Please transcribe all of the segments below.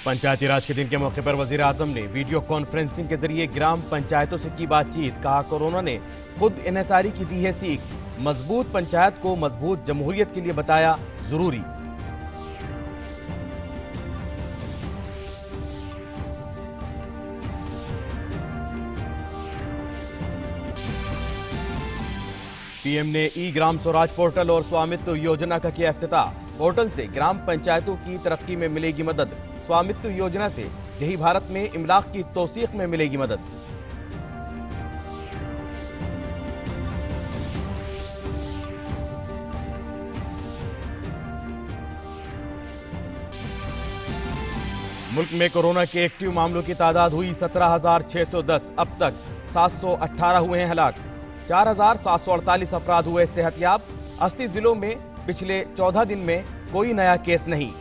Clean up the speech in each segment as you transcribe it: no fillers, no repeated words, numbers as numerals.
पंचायती राज के दिन के मौके पर वजीर आजम ने वीडियो कॉन्फ्रेंसिंग के जरिए ग्राम पंचायतों से की बातचीत। कहा, कोरोना ने खुद इन्हिसारी की दी है सीख। मजबूत पंचायत को मजबूत जमहूरियत के लिए बताया जरूरी। पीएम ने ई ग्राम स्वराज पोर्टल और स्वामित्व योजना का किया इफ्तिताह। पोर्टल से ग्राम पंचायतों की तरक्की में मिलेगी मदद। स्वामित्व योजना से यही भारत में इमलाक की तौसीक में मिलेगी मदद। मुल्क में कोरोना के एक्टिव मामलों की तादाद हुई 17,610। अब तक 718 हुए हैं हलाक। 4,748 अफराद हुए सेहतयाब। 80 जिलों में पिछले 14 दिन में कोई नया केस नहीं।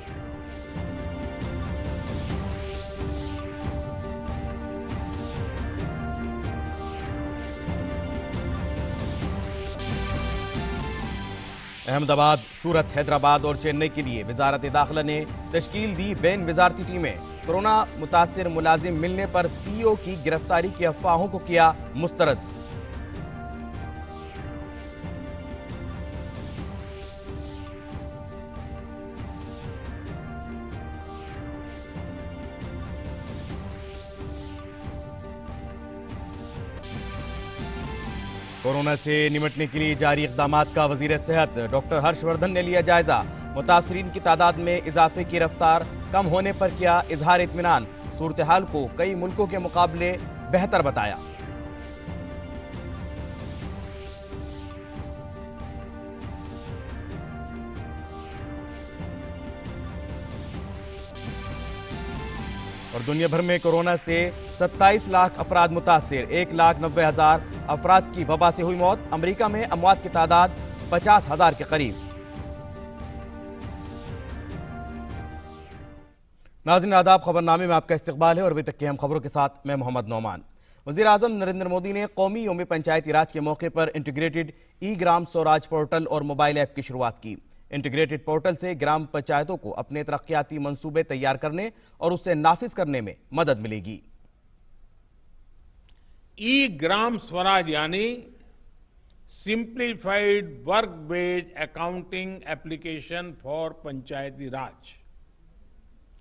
अहमदाबाद, सूरत, हैदराबाद और चेन्नई के लिए वजारत दाखिला ने तश्कील दी बैन वजारती टीमें। कोरोना मुतासिर मुलाजिम मिलने पर सीईओ की गिरफ्तारी की अफवाहों को किया मुस्तरद। कोरोना से निपटने के लिए जारी इक़दामात का वज़ीर सेहत डॉक्टर हर्षवर्धन ने लिया जायजा। मुतासरीन की तादाद में इजाफे की रफ्तार कम होने पर किया इजहार इत्मीनान। सूरत हाल को कई मुल्कों के मुकाबले बेहतर बताया। और दुनिया भर में कोरोना से 27 लाख अफराद मुतासिर। 1,90,000 अफराद की वबा से हुई मौत। अमेरिका में अमवात की तादाद 50,000 के करीब। नाज़रीन आदाब, खबरनामे में आपका इस्तकबाल है और अभी तक की हम खबरों के साथ मैं मोहम्मद नौमान। वज़ीर आज़म नरेंद्र मोदी ने कौमी यौम पंचायती राज के मौके पर इंटीग्रेटेड ई ग्राम स्वराज पोर्टल और मोबाइल ऐप की शुरुआत की। इंटीग्रेटेड पोर्टल से ग्राम पंचायतों को अपने तरक्याती मंसूबे तैयार करने और उसे नाफिज करने में मदद मिलेगी। ई ग्राम स्वराज यानी simplified work based accounting application for Panchayati Raj.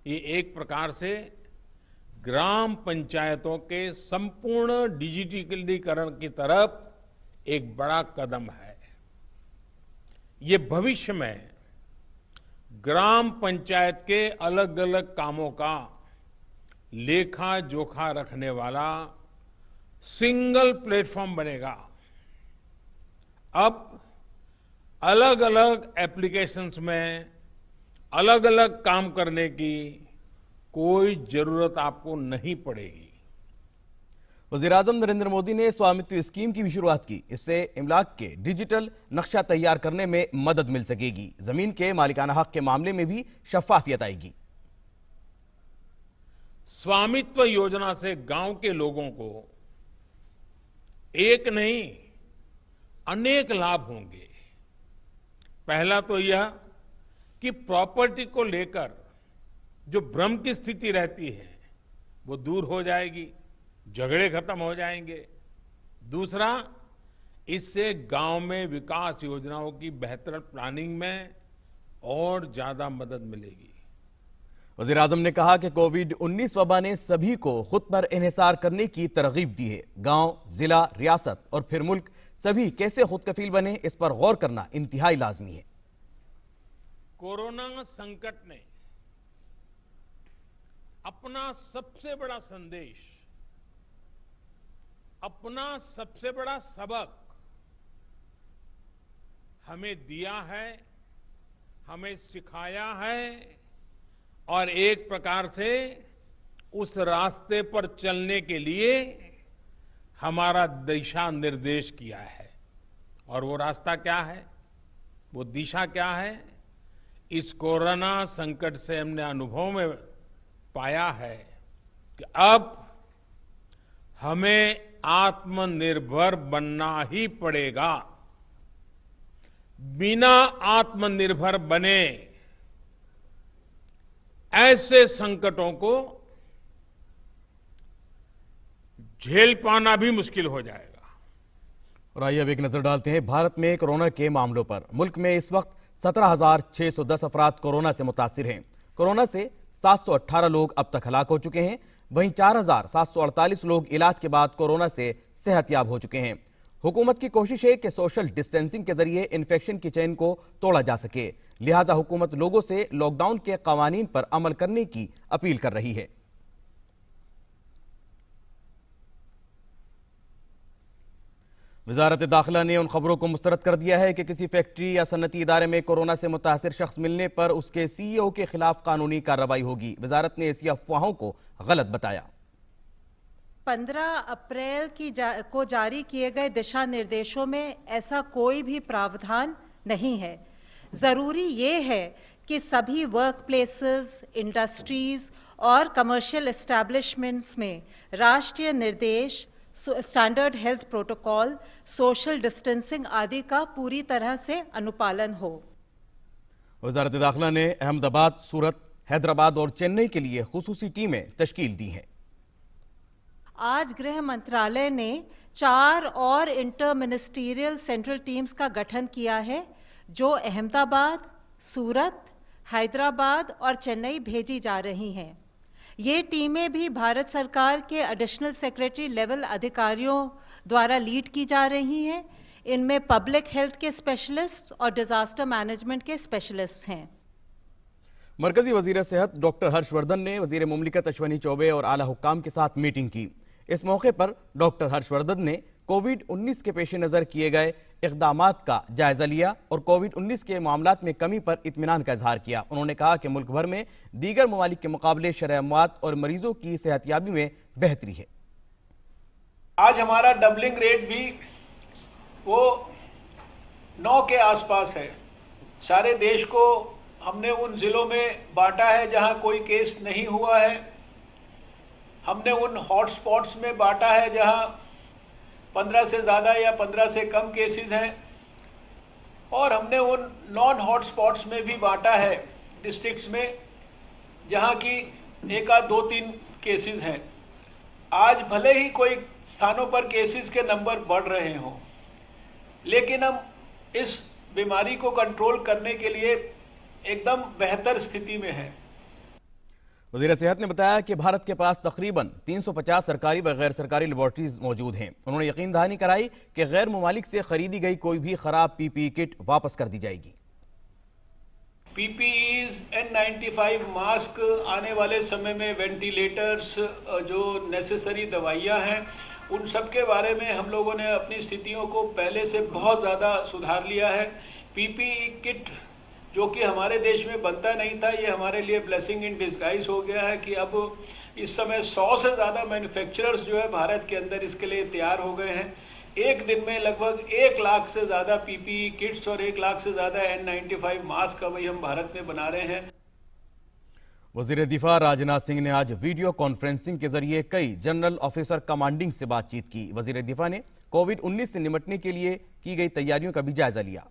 ये एक प्रकार से ग्राम पंचायतों के संपूर्ण डिजिटलीकरण की तरफ एक बड़ा कदम है। ये भविष्य में ग्राम पंचायत के अलग अलग कामों का लेखा जोखा रखने वाला सिंगल प्लेटफॉर्म बनेगा। अब अलग अलग एप्लीकेशंस में अलग अलग काम करने की कोई जरूरत आपको नहीं पड़ेगी। वज़ीर आज़म नरेंद्र मोदी ने स्वामित्व स्कीम की भी शुरुआत की। इससे इमलाक के डिजिटल नक्शा तैयार करने में मदद मिल सकेगी। जमीन के मालिकाना हक के मामले में भी शफाफियत आएगी। स्वामित्व योजना से गांव के लोगों को एक नहीं अनेक लाभ होंगे। पहला तो यह कि प्रॉपर्टी को लेकर जो भ्रम की स्थिति रहती है वो दूर हो जाएगी, झगड़े खत्म हो जाएंगे। दूसरा, इससे गांव में विकास योजनाओं की बेहतर प्लानिंग में और ज्यादा मदद मिलेगी। वज़ीर आज़म ने कहा कि कोविड-19 वबा ने सभी को खुद पर इन्हिसार करने की तरगीब दी है। गांव, जिला, रियासत और फिर मुल्क सभी कैसे खुद कफील बने, इस पर गौर करना इंतहाई लाजमी है। कोरोना संकट ने अपना सबसे बड़ा संदेश, अपना सबसे बड़ा सबक हमें दिया है, हमें सिखाया है और एक प्रकार से उस रास्ते पर चलने के लिए हमारा दिशा निर्देश किया है। और वो रास्ता क्या है, वो दिशा क्या है? इस कोरोना संकट से हमने अनुभव में पाया है कि अब हमें आत्मनिर्भर बनना ही पड़ेगा। बिना आत्मनिर्भर बने ऐसे संकटों को झेल पाना भी मुश्किल हो जाएगा। और आइए अब एक नजर डालते हैं भारत में कोरोना के मामलों पर। मुल्क में इस वक्त 17,610 अफराद कोरोना से मुतासिर हैं। कोरोना से 718 लोग अब तक हलाक हो चुके हैं। वहीं 4,748 लोग इलाज के बाद कोरोना से सेहतयाब हो चुके हैं। हुकूमत की कोशिश है कि सोशल डिस्टेंसिंग के जरिए इन्फेक्शन की चेन को तोड़ा जा सके, लिहाजा हुकूमत लोगों से लॉकडाउन के कवानीन पर अमल करने की अपील कर रही है। वजारत दाखिला ने उन खबरों को मुस्तरद कर दिया है कि किसी फैक्ट्री या सनती इदारे में कोरोना से मुतासिर शख्स मिलने पर उसके CEO के खिलाफ कानूनी कार्रवाई होगी। वजारत ने ऐसी अफवाहों को गलत बताया। 15 अप्रैल को जारी किए गए दिशा निर्देशों में ऐसा कोई भी प्रावधान नहीं है। जरूरी ये है कि सभी वर्क प्लेसेस, इंडस्ट्रीज और कमर्शियल एस्टैब्लिशमेंट्स में राष्ट्रीय निर्देश, standard health protocol, social distancing आदि का पूरी तरह से अनुपालन हो। वजारत दाखिला ने अहमदाबाद, सूरत, हैदराबाद और चेन्नई के लिए खुसूसी टीमें तश्कील दी हैं। आज गृह मंत्रालय ने 4 और इंटर मिनिस्टीरियल सेंट्रल टीम्स का गठन किया है, जो अहमदाबाद, सूरत, हैदराबाद और चेन्नई भेजी जा रही हैं। ये टीमें भी भारत सरकार के एडिशनल सेक्रेटरी लेवल अधिकारियों द्वारा लीड की जा रही हैं। इनमें पब्लिक हेल्थ के स्पेशलिस्ट और डिजास्टर मैनेजमेंट के स्पेशलिस्ट हैं। मरकजी वजीर सेहत डॉक्टर हर्षवर्धन ने वजीर मुमलिकत अश्वनी चौबे और आला हुक्काम के साथ मीटिंग की। इस मौके पर डॉक्टर हर्षवर्धन ने कोविड-19 के पेश नज़र किए गए इक़दामात का जायजा लिया और कोविड-19 के मामलात में कमी पर इत्मीनान का इजहार किया। उन्होंने कहा कि मुल्क भर में दीगर ममालिक के मुकाबले शरह अमवात और मरीजों की सेहतयाबी में बेहतरी है। आज हमारा डबलिंग रेट भी वो 9 के आसपास है। सारे देश को हमने उन जिलों में बांटा है जहां कोई केस नहीं हुआ है। हमने उन हॉटस्पॉट्स में बांटा है जहां 15 से ज़्यादा या 15 से कम केसेस हैं, और हमने उन नॉन हॉटस्पॉट्स में भी बांटा है डिस्ट्रिक्ट्स में जहां की 1 आध 2-3 केसेस हैं। आज भले ही कोई स्थानों पर केसेस के नंबर बढ़ रहे हों, लेकिन हम इस बीमारी को कंट्रोल करने के लिए एकदम बेहतर स्थिति में है। वज़ीर सेहत ने बताया कि भारत के पास तकरीबन 350 सरकारी व गैर सरकारी लेबॉर्ट्रीज मौजूद हैं। उन्होंने यकीन दहानी कराई कि गैर ममालिक से खरीदी गई कोई भी खराब PPE किट वापस कर दी जाएगी। PPEs, N95 मास्क, आने वाले समय में वेंटिलेटर्स, जो नेसेसरी दवाइयाँ हैं, उन सब के बारे में हम लोगों ने अपनी स्थितियों को पहले से बहुत ज़्यादा सुधार लिया है। PPE किट जो कि हमारे देश में बनता नहीं था, ये हमारे लिए ब्लेसिंग इन डिस्गाइज हो गया है कि अब इस समय 100 से ज़्यादा मैन्युफैक्चरर्स जो है भारत के अंदर इसके लिए तैयार हो गए हैं। एक दिन में लगभग 1 लाख से ज़्यादा PPE किट्स और 1 लाख से ज़्यादा N95 मास्क अभी हम भारत में बना रहे हैं। वज़ीर दिफा राजनाथ सिंह ने आज वीडियो कॉन्फ्रेंसिंग के जरिए कई जनरल ऑफिसर कमांडिंग से बातचीत की। वज़ीर दिफा ने कोविड-19 से निपटने के लिए की गई तैयारियों का भी जायजा लिया।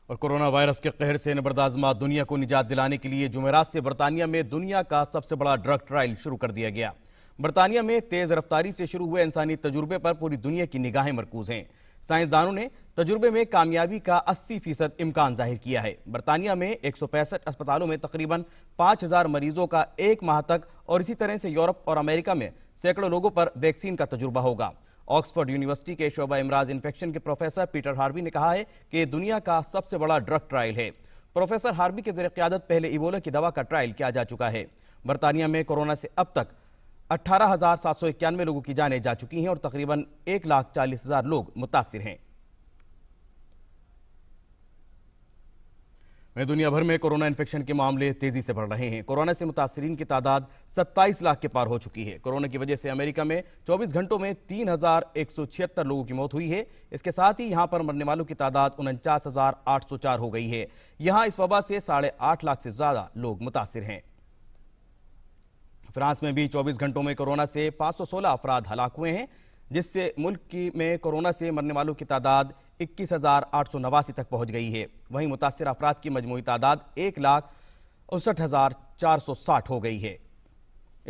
और कोरोना वायरस के कहर से नबरदाजमा दुनिया को निजात दिलाने के लिए जुमेरात से बरतानिया में दुनिया का सबसे बड़ा ड्रग ट्रायल शुरू कर दिया गया। बरतानिया में तेज रफ्तारी से शुरू हुए इंसानी तजुर्बे पर पूरी दुनिया की निगाहें मरकूज हैं। साइंसदानों ने तजुर्बे में कामयाबी का 80% इम्कान जाहिर किया है। बरतानिया में 165 अस्पतालों में तकरीबन 5000 मरीजों का 1 माह तक और इसी तरह से यूरोप और अमेरिका में सैकड़ों लोगों पर वैक्सीन का तजुर्बा होगा। ऑक्सफोर्ड यूनिवर्सिटी के शोबा इमराज इन्फेक्शन के प्रोफेसर पीटर हार्वी ने कहा है कि यह दुनिया का सबसे बड़ा ड्रग ट्रायल है। प्रोफेसर हार्वी के ज़रिए क़यादत पहले इबोला की दवा का ट्रायल किया जा चुका है। बरतानिया में कोरोना से अब तक 18,791 लोगों की जानें जा चुकी हैं और तकरीबन 1,40,000 लोग मुतासिर हैं। दुनिया भर में कोरोना इन्फेक्शन के मामले तेजी से बढ़ रहे हैं। कोरोना से मुतासरीन की तादाद 27 लाख के पार हो चुकी है। कोरोना की वजह से अमेरिका में 24 घंटों में 3,176 लोगों की मौत हुई है। इसके साथ ही यहां पर मरने वालों की तादाद 49,804 हो गई है। यहां इस वबा से 8.5 लाख से ज्यादा लोग मुतासिर हैं। फ्रांस में भी 24 घंटों में कोरोना से 516 अफराद हलाक हुए हैं। जिससे मुल्क में कोरोना से मरने वालों की तादाद 21,889 तक पहुंच गई है। वहीं मुतासिर अफराद की मजमूई तादाद 1,59,460 हो गई है।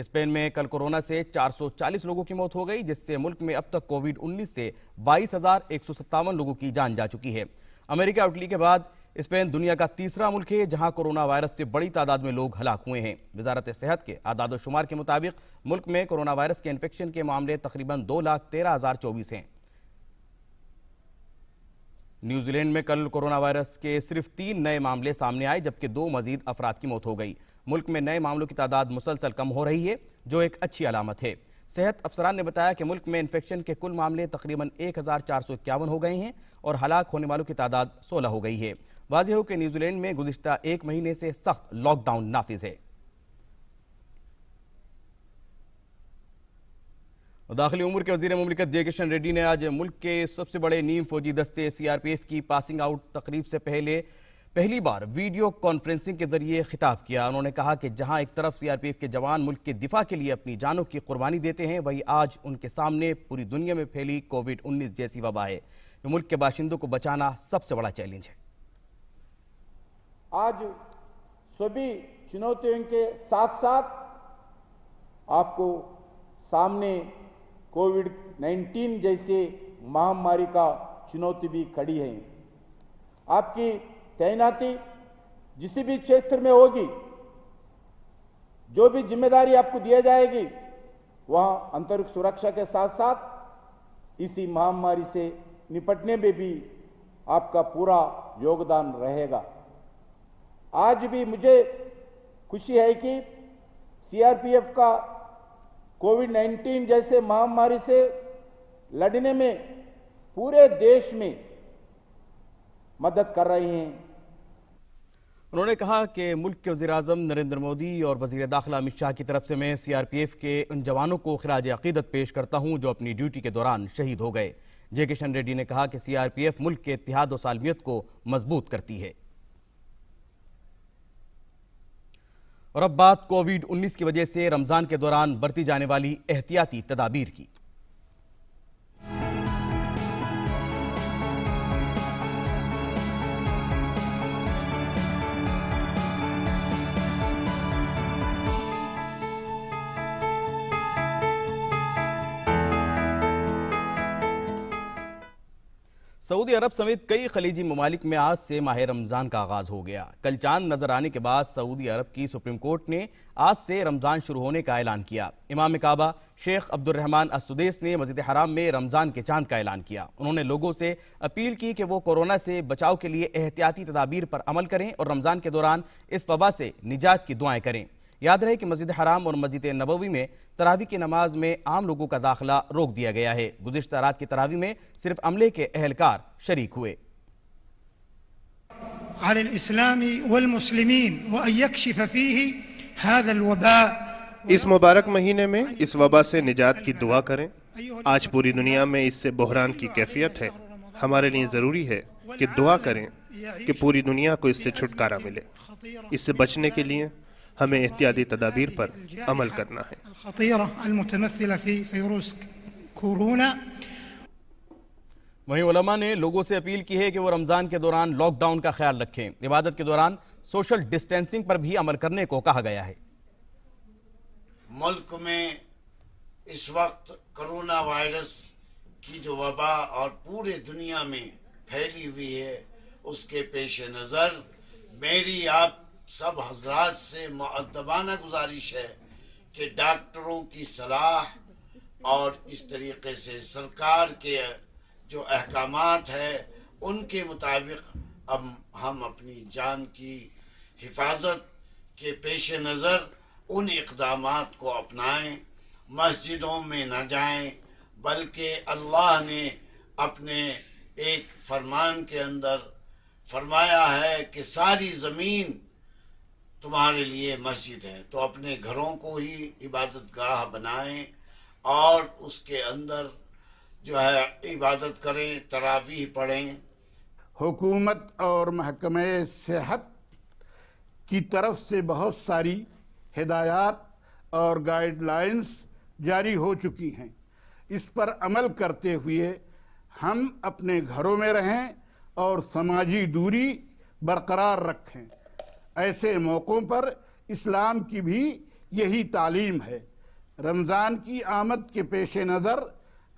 स्पेन में कल कोरोना से 440 लोगों की मौत हो गई, जिससे मुल्क में अब तक कोविड-19 से 22,157 लोगों की जान जा चुकी है। अमेरिका और इटली के बाद स्पेन दुनिया का तीसरा मुल्क है जहां कोरोना वायरस से बड़ी तादाद में लोग हलाक हुए हैं। वजारत सेहत के आदाद-ओ-शुमार के मुताबिक मुल्क में कोरोना वायरस के इन्फेक्शन के मामले तकरीबन 2,13,024 हैं। न्यूजीलैंड में कल कोरोना वायरस के सिर्फ 3 नए मामले सामने आए, जबकि 2 मजीद अफराद की मौत हो गई। मुल्क में नए मामलों की तादाद मुसलसल कम हो रही है, जो एक अच्छी अलामत है। सेहत अफसरान ने बताया कि मुल्क में इन्फेक्शन के कुल मामले तकरीबन 1,451 हो गए हैं और हलाक होने वालों की तादाद 16 हो गई है। वाज़ेह हो कि न्यूजीलैंड में गुज़िश्ता 1 महीने से सख्त लॉकडाउन नाफिज है। दाखिली उमूर के वज़ीर मुमलिकत जे किशन रेड्डी ने आज मुल्क के सबसे बड़े नीम फौजी दस्ते CRPF की पासिंग आउट तकरीब से पहली बार वीडियो कॉन्फ्रेंसिंग के जरिए खिताब किया। उन्होंने कहा कि जहां एक तरफ CRPF के जवान मुल्क के दिफा के लिए अपनी जानों की कुर्बानी देते हैं, वहीं आज उनके सामने पूरी दुनिया में फैली कोविड-19 जैसी वबा है, जो मुल्क के बाशिंदों को बचाना सबसे बड़ा चैलेंज है। आज सभी चुनौतियों के साथ साथ आपको सामने कोविड-19 जैसे महामारी का चुनौती भी खड़ी है। आपकी तैनाती जिस भी क्षेत्र में होगी, जो भी जिम्मेदारी आपको दिया जाएगी, वहां आंतरिक सुरक्षा के साथ साथ इसी महामारी से निपटने में भी आपका पूरा योगदान रहेगा। आज भी मुझे खुशी है कि CRPF का कोविड-19 जैसे महामारी से लड़ने में पूरे देश में मदद कर रहे हैं। उन्होंने कहा कि मुल्क के वज़ीर-ए-आज़म नरेंद्र मोदी और वज़ीर दाखिला अमित शाह की तरफ से मैं CRPF के उन जवानों को खिराज अक़ीदत पेश करता हूं जो अपनी ड्यूटी के दौरान शहीद हो गए। जे किशन रेड्डी ने कहा कि CRPF मुल्क के इत्तेहाद और सालमियत को मजबूत करती है। और अब बात कोविड-19 की वजह से रमजान के दौरान बरती जाने वाली एहतियाती तदाबीर की। सऊदी अरब समेत कई खलीजी ममालिक में आज से माह रमज़ान का आगाज़ हो गया। कल चांद नजर आने के बाद सऊदी अरब की सुप्रीम कोर्ट ने आज से रमज़ान शुरू होने का ऐलान किया। इमाम काबा शेख अब्दुर्रहमान अस-सुदैस ने मस्जिद हराम में रमज़ान के चांद का ऐलान किया। उन्होंने लोगों से अपील की कि वो कोरोना से बचाव के लिए एहतियाती तदाबीर पर अमल करें और रमज़ान के दौरान इस वबा से निजात की दुआएं करें। याद रहे कि मस्जिद हराम और मस्जिद नबवी में तरावी की नमाज में आम लोगों का दाखिला रोक दिया गया है। गुज़िश्ता रात की तरावी में सिर्फ अमले के अहलकार शरीक हुए। इस मुबारक महीने में इस वबा से निजात की दुआ करें। आज पूरी दुनिया में इससे बहरान की कैफियत है। हमारे लिए ज़रूरी है कि दुआ करें कि पूरी दुनिया को इससे छुटकारा मिले। इससे बचने के लिए हमें एहतियाती तदाबीर पर अमल करना है। वहीं उलमा ने लोगों से अपील की है कि वो रमज़ान के दौरान लॉकडाउन का ख्याल रखें। इबादत के दौरान सोशल डिस्टेंसिंग पर भी अमल करने को कहा गया है। मुल्क में इस वक्त कोरोना वायरस की जो वबा और पूरे दुनिया में फैली हुई है, उसके पेश नज़र मेरी आप सब हजरात से मुअद्दबाना गुजारिश है कि डॉक्टरों की सलाह और इस तरीके से सरकार के जो अहकामात है उनके मुताबिक अब हम अपनी जान की हिफाजत के पेश नज़र उन इक़दामात को अपनाएं। मस्जिदों में न जाएं, बल्कि अल्लाह ने अपने एक फरमान के अंदर फरमाया है कि सारी ज़मीन तुम्हारे लिए मस्जिद है, तो अपने घरों को ही इबादत गाह बनाएं और उसके अंदर जो है इबादत करें, तरावीह पढ़ें। हुकूमत और महकमे सेहत की तरफ से बहुत सारी हिदायत और गाइडलाइंस जारी हो चुकी हैं। इस पर अमल करते हुए हम अपने घरों में रहें और समाजी दूरी बरकरार रखें। ऐसे मौक़ों पर इस्लाम की भी यही तालीम है। रमज़ान की आमद के पेश नज़र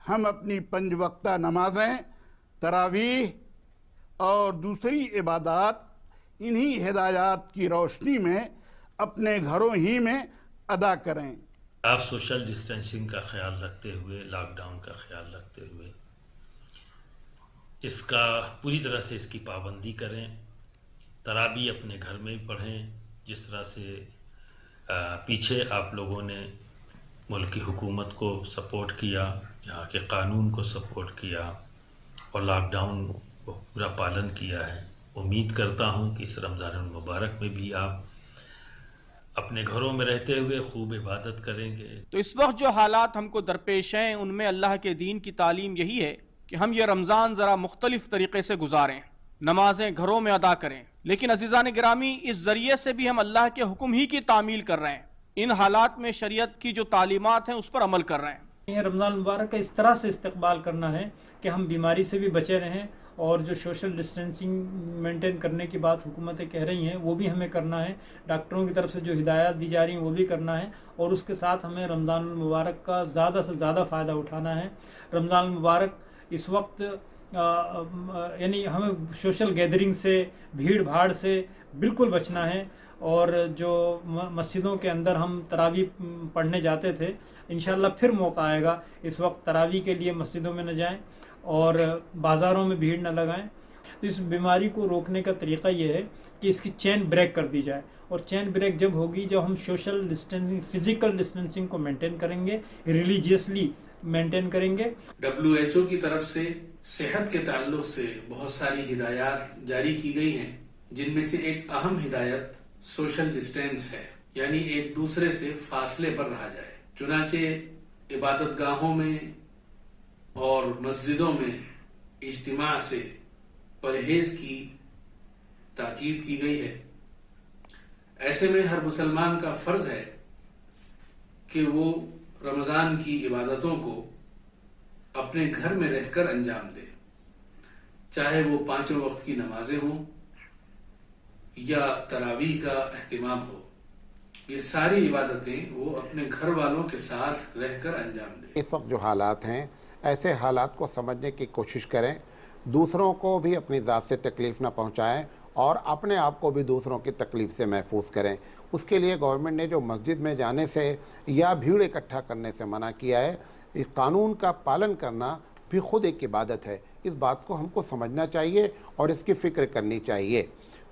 हम अपनी 5 वक्ता नमाजें, तरावीह और दूसरी इबादत इन्हीं हिदायत की रोशनी में अपने घरों ही में अदा करें। आप सोशल डिस्टेंसिंग का ख्याल रखते हुए, लॉकडाउन का ख्याल रखते हुए इसका पूरी तरह से इसकी पाबंदी करें। तरावी अपने घर में ही पढ़ें। जिस तरह से पीछे आप लोगों ने मुल्क की हुकूमत को सपोर्ट किया, यहाँ के कानून को सपोर्ट किया और लॉकडाउन को पूरा पालन किया है, उम्मीद करता हूँ कि इस रमज़ान मुबारक में भी आप अपने घरों में रहते हुए खूब इबादत करेंगे। तो इस वक्त जो हालात हमको दरपेश हैं उनमें अल्लाह के दीन की तालीम यही है कि हम ये रमज़ान ज़रा मुख्तलिफ तरीक़े से गुजारें, नमाजें घरों में अदा करें। लेकिन अज़ीज़ान गिरामी, इस ज़रिए से भी हम अल्लाह के हुक्म ही की तामील कर रहे हैं। इन हालात में शरीयत की जो तालीमात हैं उस पर अमल कर रहे हैं। ये रमज़ान मुबारक का इस तरह से इस्तकबाल करना है कि हम बीमारी से भी बचे रहें और जो सोशल डिस्टेंसिंग मेंटेन करने की बात हुकूमतें कह रही हैं वो भी हमें करना है। डॉक्टरों की तरफ से जो हिदायत दी जा रही हैं वो भी करना है और उसके साथ हमें रमज़ान मुबारक का ज़्यादा से ज़्यादा फ़ायदा उठाना है। रमज़ान मुबारक इस वक्त यानी हमें सोशल गैदरिंग से, भीड़ भाड़ से बिल्कुल बचना है और जो मस्जिदों के अंदर हम तरावी पढ़ने जाते थे, इंशाल्लाह फिर मौका आएगा। इस वक्त तरावी के लिए मस्जिदों में न जाएं और बाज़ारों में भीड़ न लगाएं। तो इस बीमारी को रोकने का तरीक़ा ये है कि इसकी चेन ब्रेक कर दी जाए और चेन ब्रेक जब होगी जब हम सोशल डिस्टेंसिंग, फिज़िकल डिस्टेंसिंग को मेंटेन करेंगे, रिलीजियसली मेंटेन करेंगे। WHO की तरफ से सेहत के ताल्लुक से बहुत सारी हिदायत जारी की गई हैं, जिनमें से एक अहम हिदायत सोशल डिस्टेंस है, यानी एक दूसरे से फासले पर रहा जाए। चुनाचे इबादतगाहों में और मस्जिदों में इज्तिमा से परहेज की ताकीद की गई है। ऐसे में हर मुसलमान का फर्ज है कि वो रमज़ान की इबादतों को अपने घर में रहकर अंजाम दे, चाहे वो 5 वक्त की नमाजें हों या तरावीह का अहतमाम हो। ये सारी इबादतें वो अपने घर वालों के साथ रहकर अंजाम दें। इस वक्त जो हालात हैं, ऐसे हालात को समझने की कोशिश करें, दूसरों को भी अपनी ज़ात से तकलीफ़ ना पहुंचाएं और अपने आप को भी दूसरों की तकलीफ़ से महफूज करें। उसके लिए गवर्नमेंट ने जो मस्जिद में जाने से या भीड़ इकट्ठा करने से मना किया है, इस कानून का पालन करना भी खुद एक इबादत है। इस बात को हमको समझना चाहिए और इसकी फ़िक्र करनी चाहिए।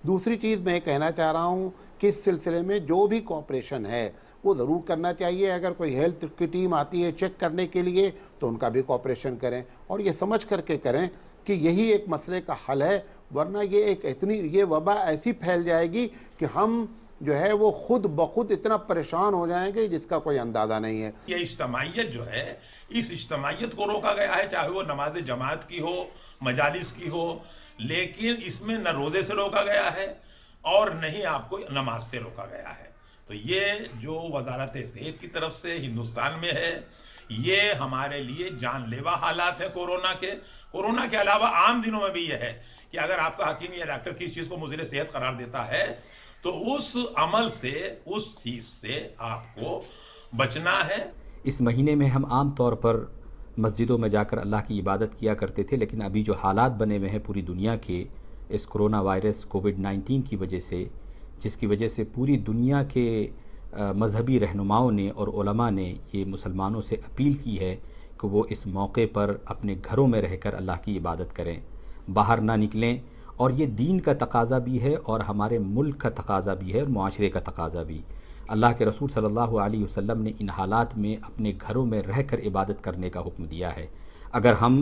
दूसरी चीज़ मैं कहना चाह रहा हूँ कि इस सिलसिले में जो भी कॉपरेशन है वो ज़रूर करना चाहिए। अगर कोई हेल्थ की टीम आती है चेक करने के लिए तो उनका भी कॉपरेशन करें और ये समझ करके करें कि यही एक मसले का हल है, वरना ये वबा ऐसी फैल जाएगी कि हम जो है वो खुद ब खुद इतना परेशान हो जाएंगे जिसका कोई अंदाज़ा नहीं है। ये इज्तिमाइयत जो है, इस इज्तिमाइयत को रोका गया है, चाहे वो नमाज जमात की हो, मजालिस की हो, लेकिन इसमें न रोज़े से रोका गया है और न ही आपको नमाज से रोका गया है। तो ये जो वजारत सेहत की तरफ से हिंदुस्तान में है, ये हमारे लिए जानलेवा हालात है कोरोना के अलावा आम दिनों में भी ये है कि अगर आपका हकीम या डॉक्टर किसी चीज़ को मुज़िर सेहत करार देता है तो उस अमल से, उस चीज़ से आपको बचना है। इस महीने में हम आम तौर पर मस्जिदों में जाकर अल्लाह की इबादत किया करते थे, लेकिन अभी जो हालात बने हुए हैं पूरी दुनिया के इस कोरोना वायरस कोविड-19 की वजह से, जिसकी वजह से पूरी दुनिया के मजहबी रहनुमाओं ने और उलमा ने ये मुसलमानों से अपील की है कि वो इस मौके पर अपने घरों में रहकर अल्लाह की इबादत करें, बाहर ना निकलें। और ये दीन का तकाज़ा भी है और हमारे मुल्क का तकाज़ा भी है और मुआशरे का तकाज़ा भी। अल्लाह के रसूल सल्लल्लाहु अलैहि वसल्लम ने इन हालात में अपने घरों में रहकर इबादत करने का हुक्म दिया है। अगर हम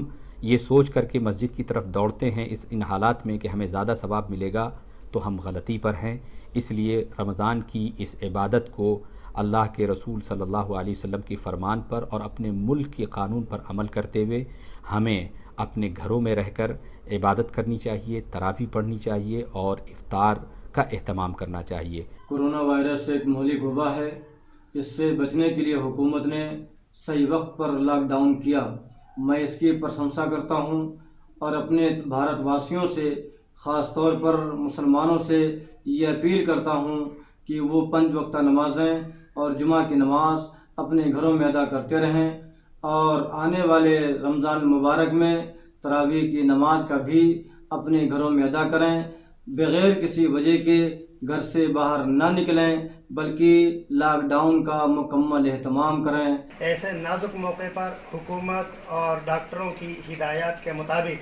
ये सोच कर के मस्जिद की तरफ दौड़ते हैं इन हालात में कि हमें ज़्यादा सवाब मिलेगा, तो हम गलती पर हैं। इसलिए रमज़ान की इस इबादत को अल्लाह के रसूल सल्लल्लाहु अलैहि वसल्लम की फ़रमान पर और अपने मुल्क के कानून पर अमल करते हुए हमें अपने घरों में रहकर इबादत करनी चाहिए, तरावी पढ़नी चाहिए और इफ्तार का एहतमाम करना चाहिए। कोरोना वायरस एक मौलिक वबा है। इससे बचने के लिए हुकूमत ने सही वक्त पर लॉकडाउन किया। मैं इसकी प्रशंसा करता हूं और अपने भारतवासियों से, ख़ास तौर पर मुसलमानों से ये अपील करता हूं कि वो 5 वक्त नमाज़ें और जुमा की नमाज अपने घरों में अदा करते रहें और आने वाले रमज़ान मुबारक में तरावीह की नमाज का भी अपने घरों में अदा करें। बग़ैर किसी वजह के घर से बाहर ना निकलें, बल्कि लॉकडाउन का मुकम्मल एहतमाम करें। ऐसे नाजुक मौके पर हुकूमत और डॉक्टरों की हिदायत के मुताबिक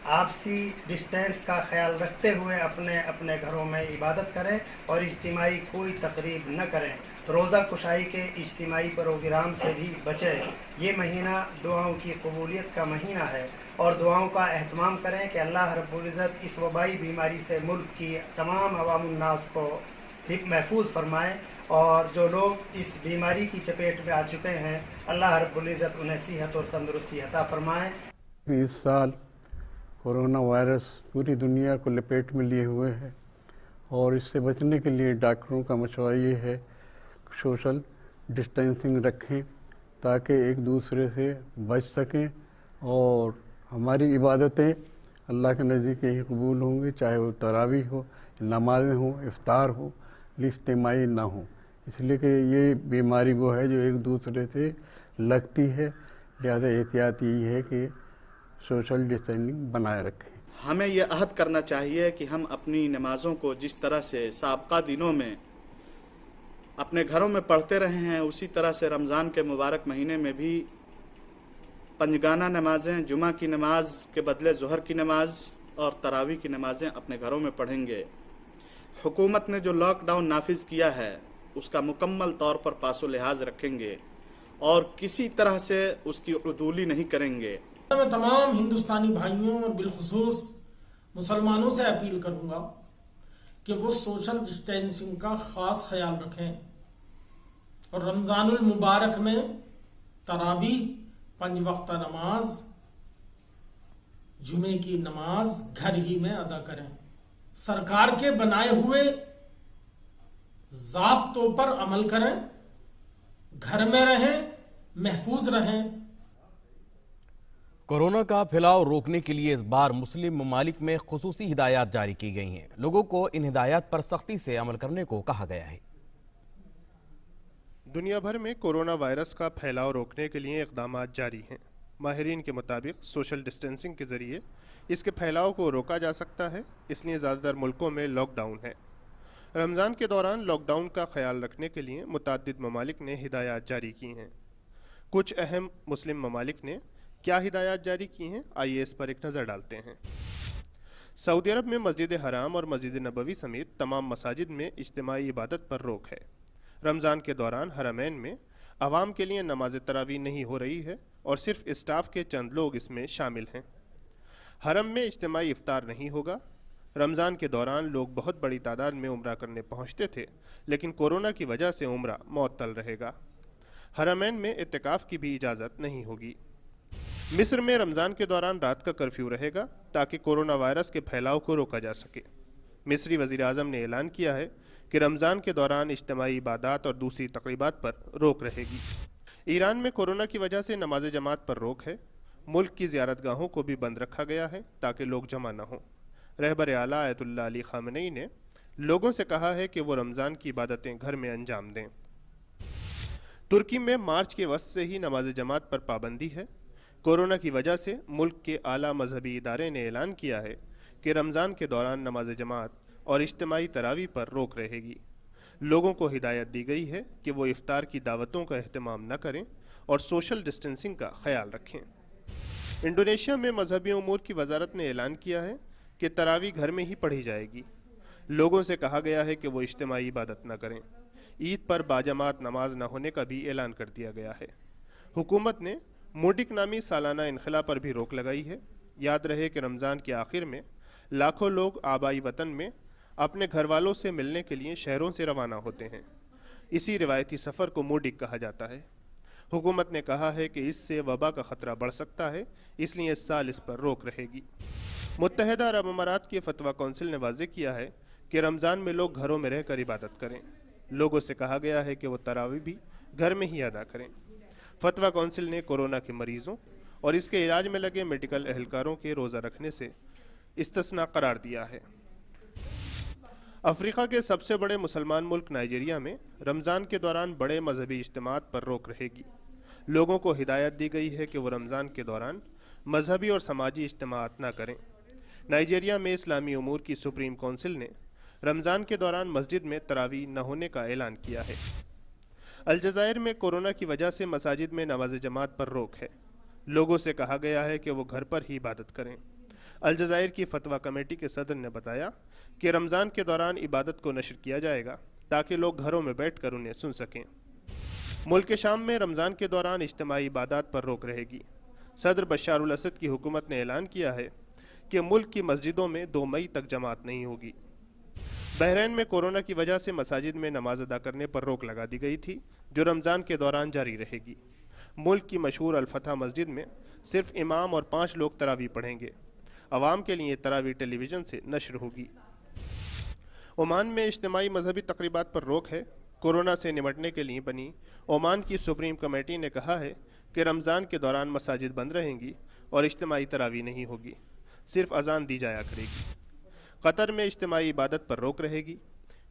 आपसी डिस्टेंस का ख्याल रखते हुए अपने अपने घरों में इबादत करें और इज्तिमाई कोई तकरीब न करें। रोज़ा कुशाई के इज्तिमाई प्रोग्राम से भी बचें। ये महीना दुआओं की कबूलियत का महीना है और दुआओं का एहतमाम करें कि अल्लाह रब्बुल इज़्ज़त इस वबाई बीमारी से मुल्क की तमाम अवामुन नास को महफूज फरमाएँ और जो लोग इस बीमारी की चपेट में आ चुके हैं अल्लाह रब्बुल इज़्ज़त उन्हें सेहत और तंदुरुस्ती अता फरमाएँ। इस साल कोरोना वायरस पूरी दुनिया को लपेट में लिए हुए है और इससे बचने के लिए डॉक्टरों का मशवरा ये है सोशल डिस्टेंसिंग रखें ताकि एक दूसरे से बच सकें और हमारी इबादतें अल्लाह के नज़दीक ही कबूल होंगी, चाहे वो तरावीह हो, नमाज़ें हो, इफ्तार हो, इज्तिमाई ना हो, इसलिए कि ये बीमारी वो है जो एक दूसरे से लगती है। लिहाजा एहतियात यही है कि सोशल डिस्टेंसिंग बनाए रखें। हमें ये अहद करना चाहिए कि हम अपनी नमाज़ों को जिस तरह से साबका दिनों में अपने घरों में पढ़ते रहे हैं, उसी तरह से रमज़ान के मुबारक महीने में भी पंजगाना नमाज़ें, जुमा की नमाज के बदले ज़ोहर की नमाज और तरावीह की नमाज़ें अपने घरों में पढ़ेंगे। हुकूमत ने जो लॉकडाउन नाफिज किया है उसका मुकम्मल तौर पर पासो लिहाज रखेंगे और किसी तरह से उसकी उदूली नहीं करेंगे। मैं तमाम हिंदुस्तानी भाइयों और बिलखुसूस मुसलमानों से अपील करूंगा कि वो सोशल डिस्टेंसिंग का खास ख्याल रखें और रमज़ानुल मुबारक में तरावीह, 5 वक्त नमाज, जुमे की नमाज घर ही में अदा करें। सरकार के बनाए हुए ज़ाब्तों पर अमल करें, घर में रहें, महफूज रहें। कोरोना का फैलाव रोकने के लिए इस बार मुस्लिम ममालिक में खुसूसी हिदायत जारी की गई हैं। लोगों को इन हिदायत पर सख्ती से अमल करने को कहा गया है। दुनिया भर में कोरोना वायरस का फैलाव रोकने के लिए इक़दाम जारी हैं। माहिरीन के मुताबिक सोशल डिस्टेंसिंग के ज़रिए इसके फैलाव को रोका जा सकता है, इसलिए ज़्यादातर मुल्कों में लॉकडाउन है। रमज़ान के दौरान लॉकडाउन का ख्याल रखने के लिए मुतअद्दिद ममालिक ने हिदायत जारी की हैं। कुछ अहम मुस्लिम ममालिक ने क्या हिदायत जारी की हैं, आइए इस पर एक नज़र डालते हैं। सऊदी अरब में मस्जिद हराम और मस्जिद नबवी समेत तमाम मसाजिद में इज्तिमाई इबादत पर रोक है। रमज़ान के दौरान हरमैन में आवाम के लिए नमाज तरावी नहीं हो रही है और सिर्फ स्टाफ के चंद लोग इसमें शामिल हैं। हरम में इज्तिमाई इफ्तार नहीं होगा। रमज़ान के दौरान लोग बहुत बड़ी तादाद में उम्रा करने पहुँचते थे, लेकिन कोरोना की वजह से उम्रा मुअत्तल रहेगा। हरमैन में इत्तिकाफ़ की भी इजाज़त नहीं होगी। मिस्र में रमज़ान के दौरान रात का कर्फ्यू रहेगा ताकि कोरोना वायरस के फैलाव को रोका जा सके। मिस्री वज़ीर आज़म ने ऐलान किया है कि रमज़ान के दौरान इज्तिमाई इबादत और दूसरी तक़रीबात पर रोक रहेगी। ईरान में कोरोना की वजह से नमाज जमात पर रोक है। मुल्क की ज़ियारतगाहों को भी बंद रखा गया है ताकि लोग जमा न हों। रहबर आला आयतुल्लाह अली ख़ामेनी ने लोगों से कहा है कि वो रमज़ान की इबादतें घर में अंजाम दें। तुर्की में मार्च के वस्त से ही नमाज जमात पर पाबंदी है। कोरोना की वजह से मुल्क के आला मजहबी इदारे ने ऐलान किया है कि रमज़ान के दौरान नमाज जमात और इज्तिमाई तरावी पर रोक रहेगी। लोगों को हिदायत दी गई है कि वो इफ्तार की दावतों का अहतमाम न करें और सोशल डिस्टेंसिंग का ख्याल रखें। इंडोनेशिया में मजहबी उमूर की वजारत ने ऐलान किया है कि तरावी घर में ही पढ़ी जाएगी। लोगों से कहा गया है कि वो इज्तिमाई इबादत न करें। ईद पर बाजमात नमाज न होने का भी ऐलान कर दिया गया है। हुकूमत ने मोडिक नामी सालाना इनखला पर भी रोक लगाई है। याद रहे कि रमज़ान के आखिर में लाखों लोग आबाई वतन में अपने घर वालों से मिलने के लिए शहरों से रवाना होते हैं। इसी रिवायती सफ़र को मोडिक कहा जाता है। हुकूमत ने कहा है कि इससे वबा का ख़तरा बढ़ सकता है, इसलिए इस साल इस पर रोक रहेगी। मुत्तहिदा अरब अमारात की फतवा कौंसिल ने वाज़ेह किया है कि रमज़ान में लोग घरों में रहकर इबादत करें। लोगों से कहा गया है कि वो तरावी भी घर में ही अदा करें। फतवा काउंसिल ने कोरोना के मरीजों और इसके इलाज में लगे मेडिकल एहलकारों के रोज़ा रखने से इस्तिस्ना करार दिया है। अफ्रीका के सबसे बड़े मुसलमान मुल्क नाइजीरिया में रमज़ान के दौरान बड़े मजहबी इज्तिमात पर रोक रहेगी। लोगों को हिदायत दी गई है कि वो रमज़ान के दौरान मजहबी और समाजी इज्तिमात न करें। नाइजीरिया में इस्लामी उमूर की सुप्रीम काउंसिल ने रमज़ान के दौरान मस्जिद में तरावी न होने का ऐलान किया है। अलजायर में कोरोना की वजह से मसाजिद में नमाज जमात पर रोक है। लोगों से कहा गया है कि वो घर पर ही इबादत करें। अलजायर की फतवा कमेटी के सदर ने बताया कि रमज़ान के दौरान इबादत को नशर किया जाएगा ताकि लोग घरों में बैठकर उन्हें सुन सकें। मुल्क शाम में रमज़ान के दौरान इज्तिमाई इबादत पर रोक रहेगी। सदर बशार उल असद की हुकूमत ने ऐलान किया है कि मुल्क की मस्जिदों में 2 मई तक जमात नहीं होगी। बहरीन में कोरोना की वजह से मसाजिद में नमाज अदा करने पर रोक लगा दी गई थी, जो रमज़ान के दौरान जारी रहेगी। मुल्क की मशहूर अल-फतह मस्जिद में सिर्फ इमाम और 5 लोग तरावी पढ़ेंगे। अवाम के लिए तरावी टेलीविज़न से नशर होगी। ओमान में इज्तिमाई मजहबी तकरीबात पर रोक है। कोरोना से निपटने के लिए बनी ओमान की सुप्रीम कमेटी ने कहा है कि रमज़ान के दौरान मसाजिद बंद रहेंगी और इज्तिमाई तरावी नहीं होगी, सिर्फ अजान दी जाया करेगी। कतर में इज्तिमाई इबादत पर रोक रहेगी।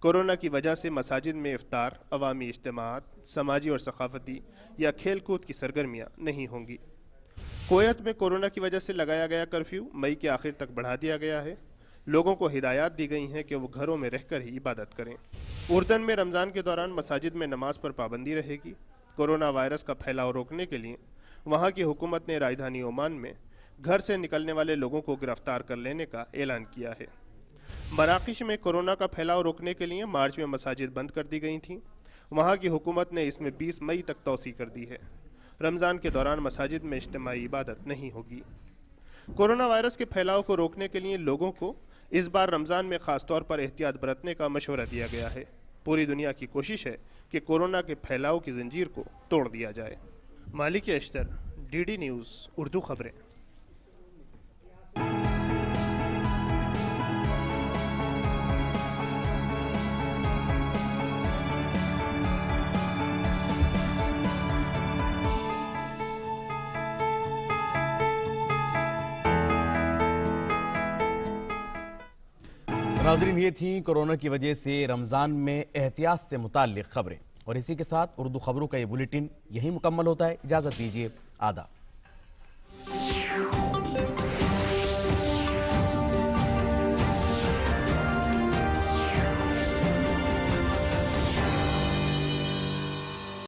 कोरोना की वजह से मसाजिद में इफ्तार, अवामी इज्तिमात, समाजी और सकाफती या खेल कूद की सरगर्मियाँ नहीं होंगी। कुवैत में कोरोना की वजह से लगाया गया कर्फ्यू मई के आखिर तक बढ़ा दिया गया है। लोगों को हिदायत दी गई हैं कि वो घरों में रहकर ही इबादत करें। उर्दन में रमज़ान के दौरान मसाजिद में नमाज पर पाबंदी रहेगी। कोरोना वायरस का फैलाव रोकने के लिए वहाँ की हुकूमत ने राजधानी ओमान में घर से निकलने वाले लोगों को गिरफ्तार कर लेने का ऐलान किया है। मराकश में कोरोना का फैलाव रोकने के लिए मार्च में मसाजिद बंद कर दी गई थीं। वहाँ की हुकूमत ने इसमें 20 मई तक तौसी कर दी है। रमज़ान के दौरान मसाजिद में इज्तिमाई इबादत नहीं होगी। कोरोना वायरस के फैलाव को रोकने के लिए लोगों को इस बार रमज़ान में ख़ास तौर पर एहतियात बरतने का मशवरा दिया गया है। पूरी दुनिया की कोशिश है कि कोरोना के फैलाव की जंजीर को तोड़ दिया जाए। मालिक अश्तर, DD न्यूज़ उर्दू खबरें। नाज़रीन, ये थी कोरोना की वजह से रमज़ान में एहतियात से मुताल्लिक़ खबरें, और इसी के साथ उर्दू खबरों का ये बुलेटिन यही मुकम्मल होता है। इजाज़त दीजिए, आदाब।